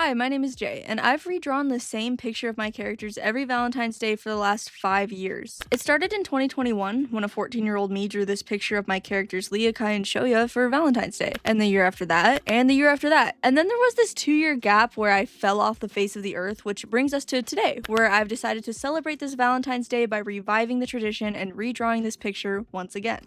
Hi, my name is Jay, and I've redrawn the same picture of my characters every Valentine's Day for the last 5 years. It started in 2021 when a 14-year-old me drew this picture of my characters Leah, Kai, and Shoya for Valentine's Day, and the year after that, and the year after that. And then there was this 2-year gap where I fell off the face of the earth, which brings us to today, where I've decided to celebrate this Valentine's Day by reviving the tradition and redrawing this picture once again.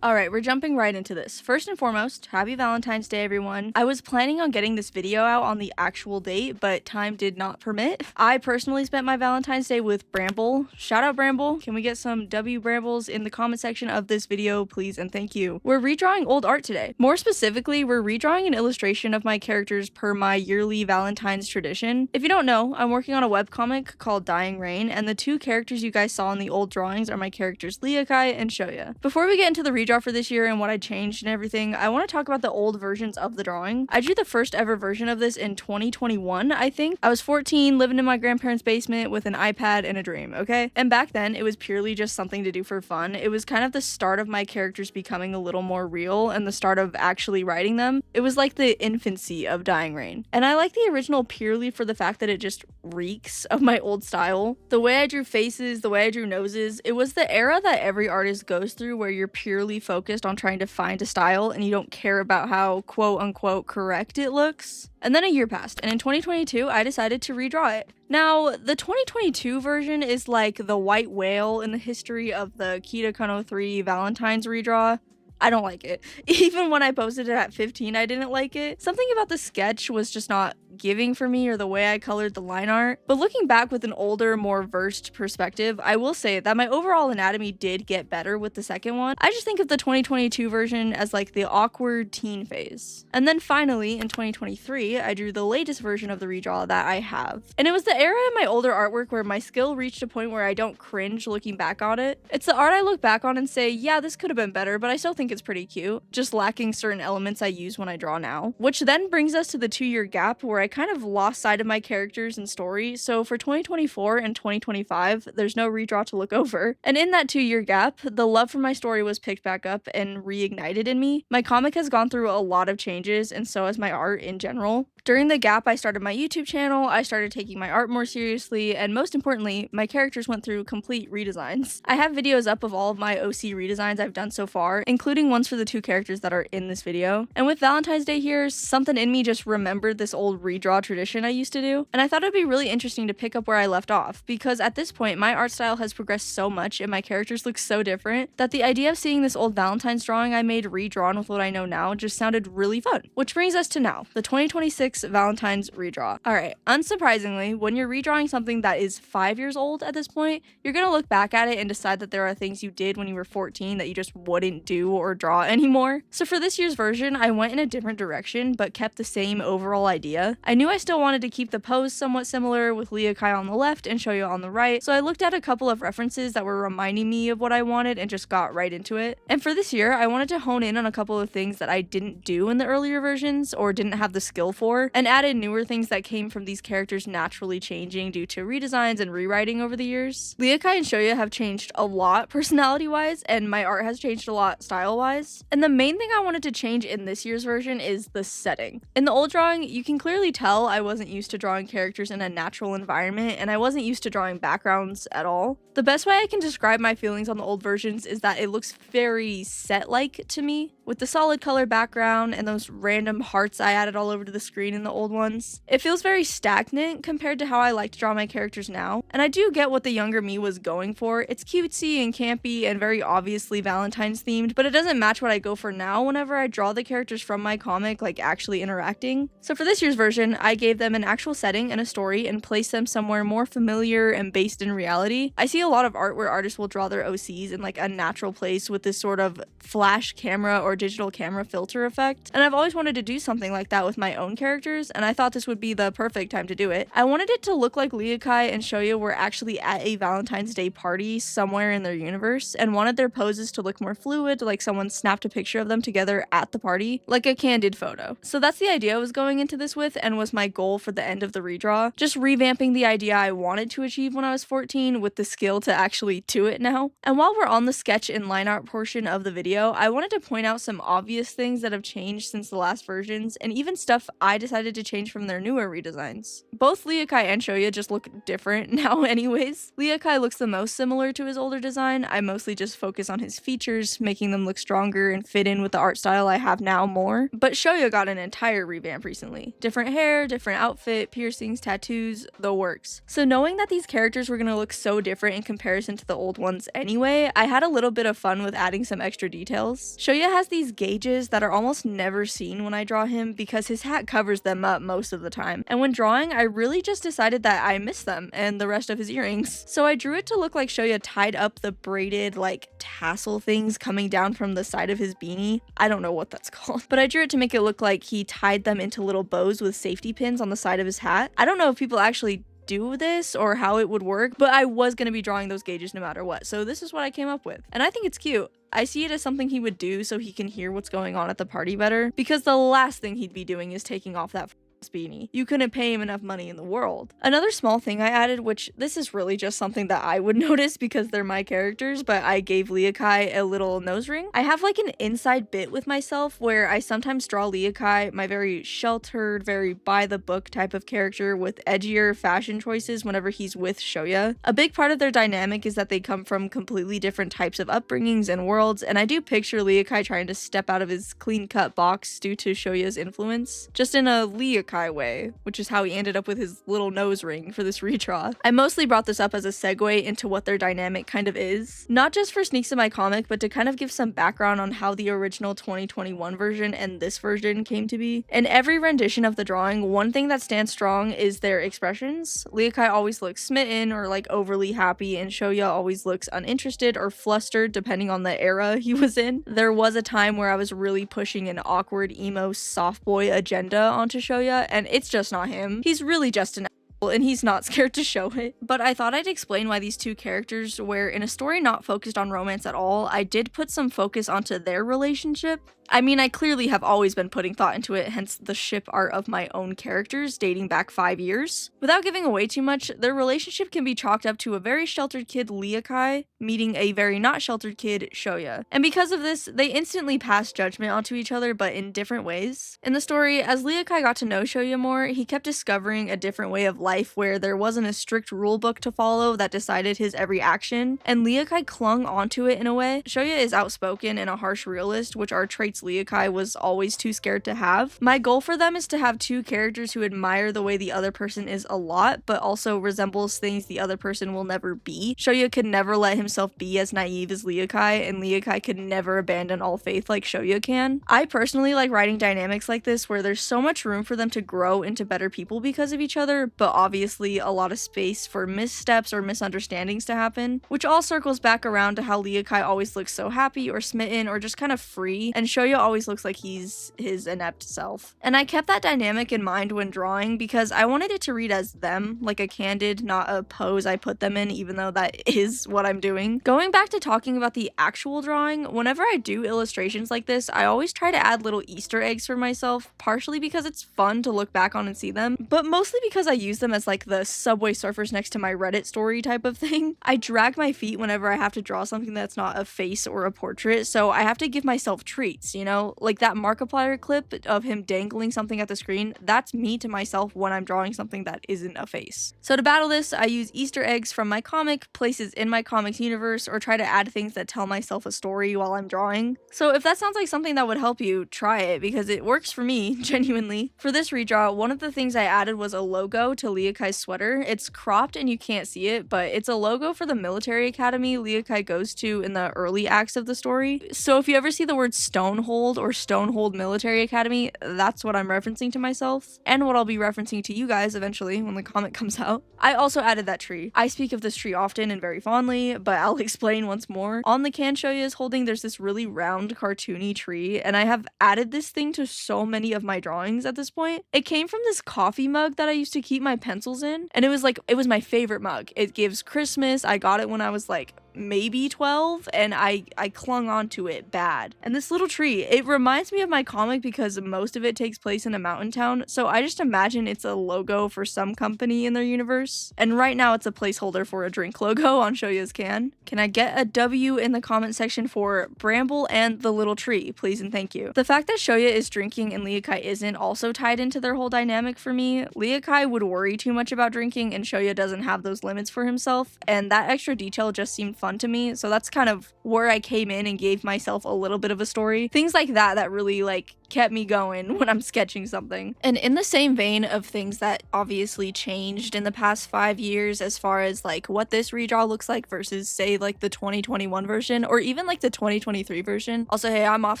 Alright, we're jumping right into this. First and foremost, happy Valentine's Day, everyone. I was planning on getting this video out on the actual date, but time did not permit. I personally spent my Valentine's Day with Bramble. Shout out Bramble. Can we get some W Brambles in the comment section of this video, please and thank you. We're redrawing old art today. More specifically, we're redrawing an illustration of my characters per my yearly Valentine's tradition. If you don't know, I'm working on a webcomic called Dying Rain, and the two characters you guys saw in the old drawings are my characters Leah, Kai, and Shoya. Before we get into the redraw for this year and what I changed and everything, I want to talk about the old versions of the drawing. I drew the first ever version of this in 2021, I think. I was 14, living in my grandparents' basement with an iPad and a dream, okay? And back then, it was purely just something to do for fun. It was kind of the start of my characters becoming a little more real and the start of actually writing them. It was like the infancy of Dying Rain. And I like the original purely for the fact that it just reeks of my old style. The way I drew faces, the way I drew noses, it was the era that every artist goes through where you're purely focused on trying to find a style and you don't care about how quote unquote correct it looks. And then a year passed, and in 2022, I decided to redraw it. Now, the 2022 version is like the white whale in the history of the Kita Kuno 3 Valentine's redraw. I don't like it. Even when I posted it at 15, I didn't like it. Something about the sketch was just not giving for me, or the way I colored the line art. But looking back with an older, more versed perspective, I will say that my overall anatomy did get better with the second one. I just think of the 2022 version as like the awkward teen phase. And then finally, in 2023, I drew the latest version of the redraw that I have. And it was the era in my older artwork where my skill reached a point where I don't cringe looking back on it. It's the art I look back on and say, yeah, this could have been better, but I still think it's pretty cute, just lacking certain elements I use when I draw now. Which then brings us to the 2-year gap where I kind of lost sight of my characters and story, so for 2024 and 2025, there's no redraw to look over. And in that 2-year gap, the love for my story was picked back up and reignited in me. My comic has gone through a lot of changes, and so has my art in general. During the gap, I started my YouTube channel, I started taking my art more seriously, and most importantly, my characters went through complete redesigns. I have videos up of all of my OC redesigns I've done so far, including ones for the two characters that are in this video. And with Valentine's Day here, something in me just remembered this old redraw tradition I used to do, and I thought it'd be really interesting to pick up where I left off, because at this point, my art style has progressed so much and my characters look so different that the idea of seeing this old Valentine's drawing I made redrawn with what I know now just sounded really fun. Which brings us to now, the 2026 Valentine's redraw. Alright, unsurprisingly, when you're redrawing something that is 5 years old at this point, you're gonna look back at it and decide that there are things you did when you were 14 that you just wouldn't do or draw anymore. So for this year's version, I went in a different direction but kept the same overall idea. I knew I still wanted to keep the pose somewhat similar with Leah, Kai on the left and Shoya on the right, so I looked at a couple of references that were reminding me of what I wanted and just got right into it. And for this year, I wanted to hone in on a couple of things that I didn't do in the earlier versions or didn't have the skill for, and added newer things that came from these characters naturally changing due to redesigns and rewriting over the years. Leah, Kai, and Shoya have changed a lot personality-wise, and my art has changed a lot style-wise. And the main thing I wanted to change in this year's version is the setting. In the old drawing, you can clearly tell I wasn't used to drawing characters in a natural environment, and I wasn't used to drawing backgrounds at all. The best way I can describe my feelings on the old versions is that it looks very set-like to me, with the solid color background and those random hearts I added all over to the screen in the old ones. It feels very stagnant compared to how I like to draw my characters now, and I do get what the younger me was going for. It's cutesy and campy and very obviously Valentine's themed, but it doesn't match what I go for now whenever I draw the characters from my comic, like actually interacting. So for this year's version, I gave them an actual setting and a story and placed them somewhere more familiar and based in reality. I see a lot of art where artists will draw their OCs in like a natural place with this sort of flash camera or digital camera filter effect, and I've always wanted to do something like that with my own characters, and I thought this would be the perfect time to do it. I wanted it to look like Leah, Kai, and Shoya were actually at a Valentine's Day party somewhere in their universe, and wanted their poses to look more fluid, like someone snapped a picture of them together at the party, like a candid photo. So that's the idea I was going into this with, and was my goal for the end of the redraw. Just revamping the idea I wanted to achieve when I was 14 with the skill to actually do it now. And while we're on the sketch and line art portion of the video, I wanted to point out out some obvious things that have changed since the last versions, and even stuff I decided to change from their newer redesigns. Both Leakai and Shoya just look different now anyways. Leakai looks the most similar to his older design. I mostly just focus on his features, making them look stronger and fit in with the art style I have now more. But Shoya got an entire revamp recently. Different hair, different outfit, piercings, tattoos, the works. So knowing that these characters were gonna look so different in comparison to the old ones anyway, I had a little bit of fun with adding some extra details. Shoya has these gauges that are almost never seen when I draw him because his hat covers them up most of the time. And when drawing, I really just decided that I missed them and the rest of his earrings. So I drew it to look like Shoya tied up the braided like tassel things coming down from the side of his beanie. I don't know what that's called, but I drew it to make it look like he tied them into little bows with safety pins on the side of his hat. I don't know if people actually do this or how it would work, but I was going to be drawing those gauges no matter what, so this is what I came up with. And I think it's cute. I see it as something he would do so he can hear what's going on at the party better, because the last thing he'd be doing is taking off that beanie. You couldn't pay him enough money in the world. Another small thing I added, which this is really just something that I would notice because they're my characters, but I gave Leakai a little nose ring. I have like an inside bit with myself where I sometimes draw Leakai, my very sheltered, very by the book type of character with edgier fashion choices whenever he's with Shoya. A big part of their dynamic is that they come from completely different types of upbringings and worlds, and I do picture Leakai trying to step out of his clean-cut box due to Shoya's influence, just in a Leakai way, which is how he ended up with his little nose ring for this redraw. I mostly brought this up as a segue into what their dynamic kind of is, not just for Sneaks in My Comic, but to kind of give some background on how the original 2021 version and this version came to be. In every rendition of the drawing, one thing that stands strong is their expressions. Leakai always looks smitten or like overly happy, and Shoya always looks uninterested or flustered depending on the era he was in. There was a time where I was really pushing an awkward emo soft boy agenda onto Shoya, and it's just not him. He's really just an and he's not scared to show it. But I thought I'd explain why these two characters, where in a story not focused on romance at all, I did put some focus onto their relationship. I mean, I clearly have always been putting thought into it, hence the ship art of my own characters dating back 5 years. Without giving away too much, their relationship can be chalked up to a very sheltered kid, Leakai, meeting a very not sheltered kid, Shoya. And because of this, they instantly pass judgment onto each other, but in different ways. In the story, as Leakai got to know Shoya more, he kept discovering a different way of life where there wasn't a strict rule book to follow that decided his every action, and Leakai clung onto it in a way. Shoya is outspoken and a harsh realist, which are traits Leakai was always too scared to have. My goal for them is to have two characters who admire the way the other person is a lot, but also resembles things the other person will never be. Shoya could never let himself be as naive as Leakai, and Leakai could never abandon all faith like Shoya can. I personally like writing dynamics like this where there's so much room for them to grow into better people because of each other, but obviously a lot of space for missteps or misunderstandings to happen, which all circles back around to how Leakai always looks so happy or smitten or just kind of free, and Shoya always looks like he's his inept self. And I kept that dynamic in mind when drawing because I wanted it to read as them, like a candid, not a pose I put them in, even though that is what I'm doing. Going back to talking about the actual drawing, whenever I do illustrations like this, I always try to add little Easter eggs for myself, partially because it's fun to look back on and see them, but mostly because I use them as like the Subway Surfers next to my Reddit story type of thing. I drag my feet whenever I have to draw something that's not a face or a portrait, so I have to give myself treats, you know? Like that Markiplier clip of him dangling something at the screen, that's me to myself when I'm drawing something that isn't a face. So to battle this, I use Easter eggs from my comic, places in my comics universe, or try to add things that tell myself a story while I'm drawing. So if that sounds like something that would help you, try it, because it works for me, genuinely. For this redraw, one of the things I added was a logo to Leakai's sweater. It's cropped and you can't see it, but it's a logo for the military academy Leakai goes to in the early acts of the story. So if you ever see the word Stonehold or Stonehold Military Academy, that's what I'm referencing to myself, and what I'll be referencing to you guys eventually when the comic comes out. I also added that tree. I speak of this tree often and very fondly, but I'll explain once more. On the can Shoya is holding, there's this really round cartoony tree, and I have added this thing to so many of my drawings at this point. It came from this coffee mug that I used to keep my pencils in, and it was my favorite mug. It gives Christmas. I got it when I was like maybe 12, and I clung on to it bad. And this little tree, it reminds me of my comic because most of it takes place in a mountain town, so I just imagine it's a logo for some company in their universe. And right now it's a placeholder for a drink logo on Shoya's can. Can I get a W in the comment section for Bramble and the little tree, please and thank you. The fact that Shoya is drinking and Leakai isn't also tied into their whole dynamic for me. Leakai would worry too much about drinking and Shoya doesn't have those limits for himself, and that extra detail just seemed fun to me, so that's kind of where I came in and gave myself a little bit of a story. Things like that really like kept me going when I'm sketching something. And in the same vein of things that obviously changed in the past 5 years as far as like what this redraw looks like versus say like the 2021 version or even like the 2023 version. Also, hey, I'm off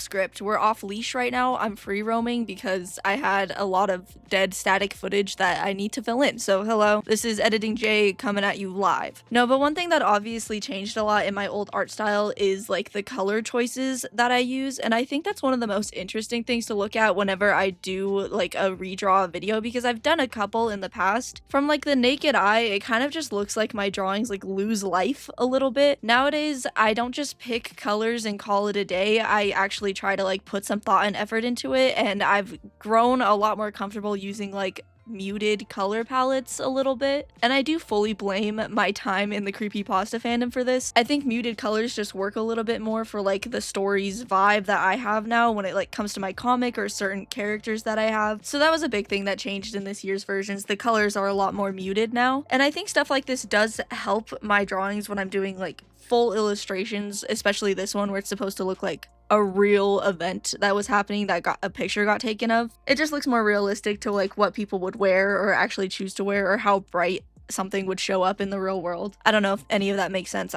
script. We're off leash right now. I'm free roaming because I had a lot of dead static footage that I need to fill in. So hello, this is Editing J coming at you live. No, but one thing that obviously changed a lot in my old art style is like the color choices that I use, and I think that's one of the most interesting things to look at whenever I do like a redraw video, because I've done a couple in the past. From like the naked eye, it kind of just looks like my drawings like lose life a little bit. Nowadays, I don't just pick colors and call it a day. I actually try to like put some thought and effort into it, and I've grown a lot more comfortable using like muted color palettes a little bit, and I do fully blame my time in the creepypasta fandom for this. I think muted colors just work a little bit more for like the story's vibe that I have now when it like comes to my comic or certain characters that I have. So that was a big thing that changed in this year's versions. The colors are a lot more muted now, and I think stuff like this does help my drawings when I'm doing like full illustrations, especially this one where it's supposed to look like a real event that was happening that a picture got taken of. It just looks more realistic to like what people would wear or actually choose to wear, or how bright something would show up in the real world. I don't know if any of that makes sense.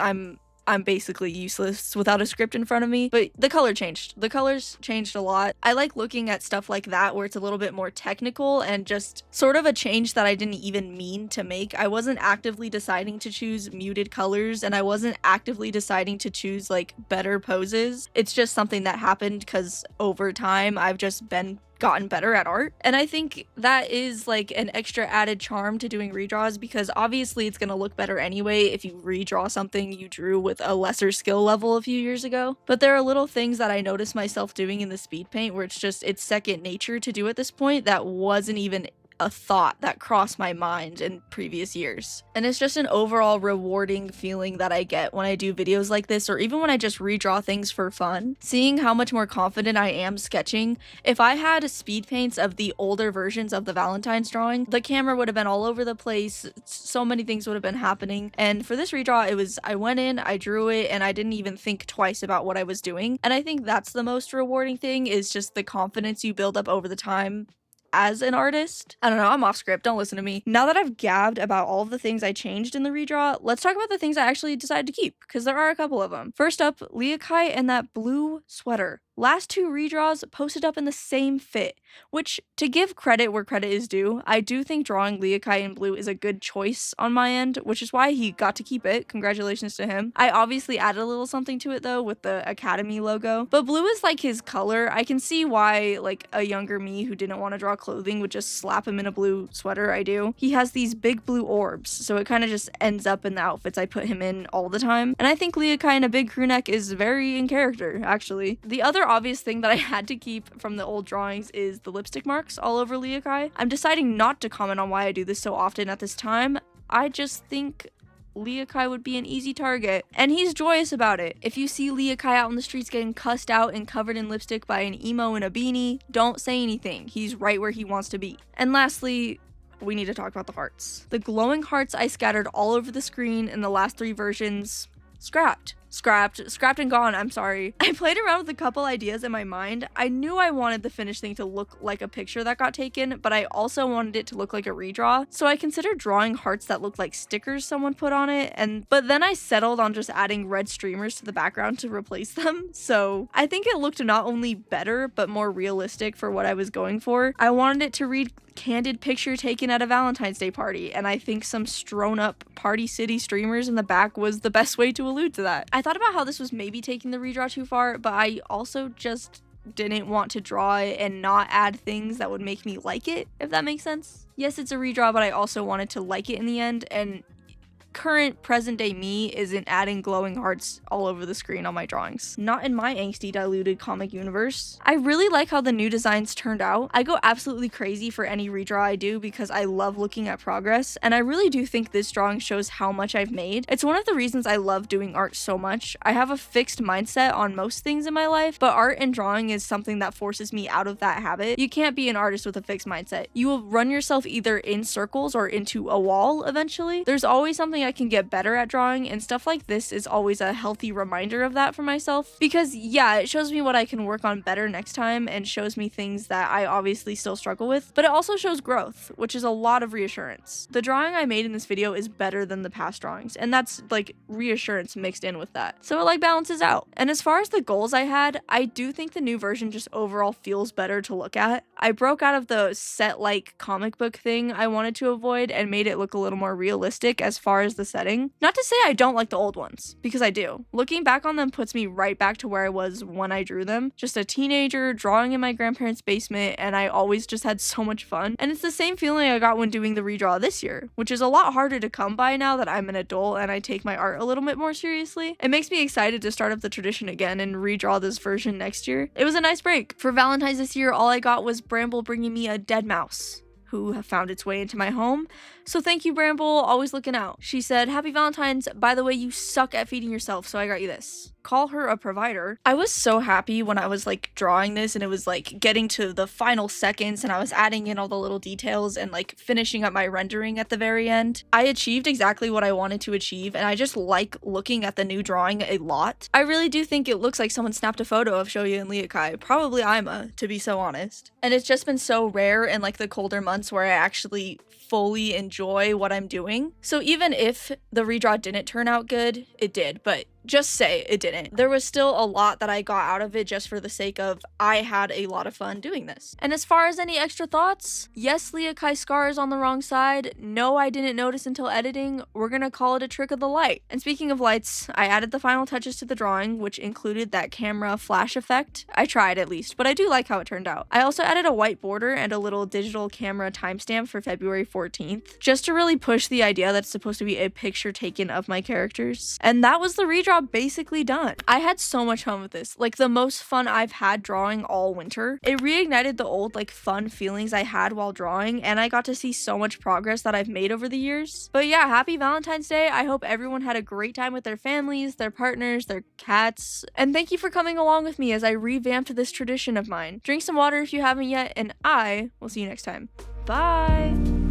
I'm basically useless without a script in front of me, but the color changed. The colors changed a lot. I like looking at stuff like that where it's a little bit more technical and just sort of a change that I didn't even mean to make. I wasn't actively deciding to choose muted colors, and I wasn't actively deciding to choose like better poses. It's just something that happened because over time I've just gotten better at art, and I think that is like an extra added charm to doing redraws, because obviously it's gonna look better anyway if you redraw something you drew with a lesser skill level a few years ago. But there are little things that I noticed myself doing in the speed paint where it's second nature to do at this point that wasn't even a thought that crossed my mind in previous years. And it's just an overall rewarding feeling that I get when I do videos like this, or even when I just redraw things for fun. Seeing how much more confident I am sketching. If I had speed paints of the older versions of the Valentine's drawing, the camera would have been all over the place, so many things would have been happening. And for this redraw, I went in, I drew it, and I didn't even think twice about what I was doing. And I think that's the most rewarding thing, is just the confidence you build up over the time as an artist. I don't know, I'm off script, don't listen to me. Now that I've gabbed about all of the things I changed in the redraw, let's talk about the things I actually decided to keep, because there are a couple of them. First up, Leakai and that blue sweater. Last two redraws posted up in the same fit, which, to give credit where credit is due, I do think drawing Leakai in blue is a good choice on my end, which is why he got to keep it. Congratulations to him. I obviously added a little something to it though with the Academy logo, but blue is like his color. I can see why like a younger me who didn't want to draw clothing would just slap him in a blue sweater. I do. He has these big blue orbs, so it kind of just ends up in the outfits I put him in all the time, and I think Leakai in a big crew neck is very in character, actually. The other obvious thing that I had to keep from the old drawings is the lipstick marks all over Leakai. I'm deciding not to comment on why I do this so often at this time. I just think Leakai would be an easy target, and he's joyous about it. If you see Leakai out in the streets getting cussed out and covered in lipstick by an emo in a beanie, don't say anything. He's right where he wants to be. And lastly, we need to talk about the hearts. The glowing hearts I scattered all over the screen in the last three versions, scrapped and gone, I'm sorry. I played around with a couple ideas in my mind. I knew I wanted the finished thing to look like a picture that got taken, but I also wanted it to look like a redraw, so I considered drawing hearts that looked like stickers someone put on it, but then I settled on just adding red streamers to the background to replace them, so I think it looked not only better, but more realistic for what I was going for. I wanted it to read candid picture taken at a Valentine's Day party, and I think some strown up Party City streamers in the back was the best way to allude to that. I thought about how this was maybe taking the redraw too far, but I also just didn't want to draw it and not add things that would make me like it, if that makes sense. Yes, it's a redraw, but I also wanted to like it in the end, and current present day me isn't adding glowing hearts all over the screen on my drawings. Not in my angsty diluted comic universe. I really like how the new designs turned out. I go absolutely crazy for any redraw I do because I love looking at progress, and I really do think this drawing shows how much I've made. It's one of the reasons I love doing art so much. I have a fixed mindset on most things in my life, but art and drawing is something that forces me out of that habit. You can't be an artist with a fixed mindset. You will run yourself either in circles or into a wall eventually. There's always something I can get better at drawing, and stuff like this is always a healthy reminder of that for myself, because yeah, it shows me what I can work on better next time and shows me things that I obviously still struggle with, but it also shows growth, which is a lot of reassurance. The drawing I made in this video is better than the past drawings, and that's like reassurance mixed in with that, so it like balances out. And as far as the goals I had, I do think the new version just overall feels better to look at. I broke out of the set-like comic book thing I wanted to avoid and made it look a little more realistic as far as the setting. Not to say I don't like the old ones, because I do. Looking back on them puts me right back to where I was when I drew them. Just a teenager drawing in my grandparents' basement, and I always just had so much fun. And it's the same feeling I got when doing the redraw this year, which is a lot harder to come by now that I'm an adult and I take my art a little bit more seriously. It makes me excited to start up the tradition again and redraw this version next year. It was a nice break. For Valentine's this year, all I got was Bramble bringing me a dead mouse who have found its way into my home. So thank you, Bramble, always looking out. She said, "Happy Valentine's, by the way, you suck at feeding yourself, so I got you this." Call her a provider. I was so happy when I was like drawing this and it was like getting to the final seconds and I was adding in all the little details and like finishing up my rendering at the very end. I achieved exactly what I wanted to achieve, and I just like looking at the new drawing a lot. I really do think it looks like someone snapped a photo of Shoya and Liakai, probably Ima, to be so honest. And it's just been so rare in like the colder months where I actually fully enjoy what I'm doing. So even if the redraw didn't turn out good, it did, but just say it didn't. There was still a lot that I got out of it just for the sake of I had a lot of fun doing this. And as far as any extra thoughts, yes, Liakai's scar is on the wrong side. No, I didn't notice until editing. We're gonna call it a trick of the light. And speaking of lights, I added the final touches to the drawing, which included that camera flash effect. I tried at least, but I do like how it turned out. I also added a white border and a little digital camera timestamp for February 14th, just to really push the idea that it's supposed to be a picture taken of my characters. And that was the redraw basically done. I had so much fun with this, like the most fun I've had drawing all winter. It reignited the old like fun feelings I had while drawing, and I got to see so much progress that I've made over the years. But yeah, happy Valentine's Day. I hope everyone had a great time with their families, their partners, their cats, and thank you for coming along with me as I revamped this tradition of mine. Drink some water if you haven't yet, and I will see you next time. Bye!